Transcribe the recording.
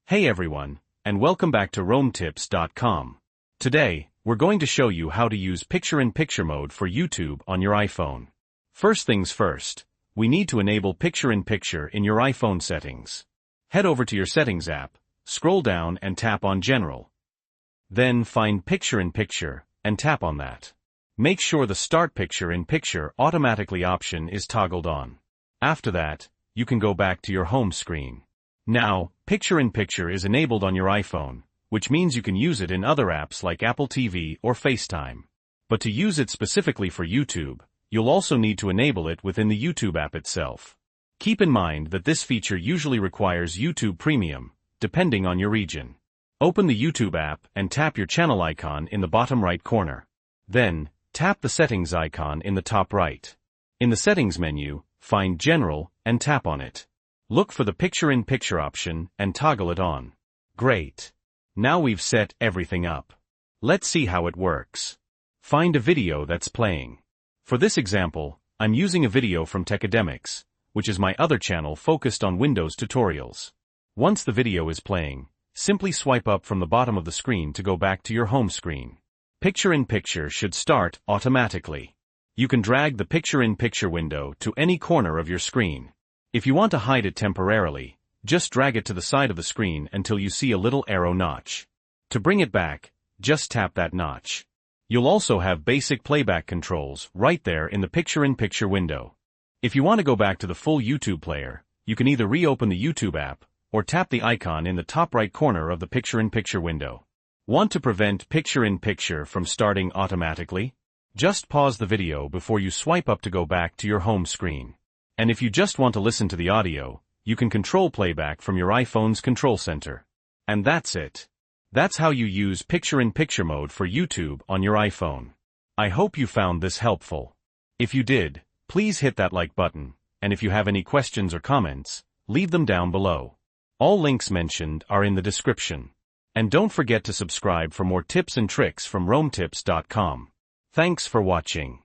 Hey everyone, and welcome back to RoamTips.com. Today, we're going to show you how to use picture-in-picture mode for YouTube on your iPhone. First things first, we need to enable picture-in-picture in your iPhone settings. Head over to your Settings app, scroll down and tap on General. Then find Picture-in-Picture, and tap on that. Make sure the Start Picture-in-Picture automatically option is toggled on. After that, you can go back to your home screen. Now, Picture-in-Picture is enabled on your iPhone, which means you can use it in other apps like Apple TV or FaceTime. But to use it specifically for YouTube, you'll also need to enable it within the YouTube app itself. Keep in mind that this feature usually requires YouTube Premium, depending on your region. Open the YouTube app and tap your channel icon in the bottom right corner. Then, tap the Settings icon in the top right. In the Settings menu, find General and tap on it. Look for the Picture-in-Picture option and toggle it on. Great. Now we've set everything up. Let's see how it works. Find a video that's playing. For this example, I'm using a video from Techademics, which is my other channel focused on Windows tutorials. Once the video is playing, simply swipe up from the bottom of the screen to go back to your home screen. Picture-in-Picture should start automatically. You can drag the Picture-in-Picture window to any corner of your screen. If you want to hide it temporarily, just drag it to the side of the screen until you see a little arrow notch. To bring it back, just tap that notch. You'll also have basic playback controls right there in the Picture-in-Picture window. If you want to go back to the full YouTube player, you can either reopen the YouTube app, or tap the icon in the top right corner of the Picture-in-Picture window. Want to prevent Picture-in-Picture from starting automatically? Just pause the video before you swipe up to go back to your home screen. And if you just want to listen to the audio, you can control playback from your iPhone's control center. And that's it. That's how you use picture-in-picture mode for YouTube on your iPhone. I hope you found this helpful. If you did, please hit that like button, and if you have any questions or comments, leave them down below. All links mentioned are in the description. And don't forget to subscribe for more tips and tricks from RoamTips.com. Thanks for watching.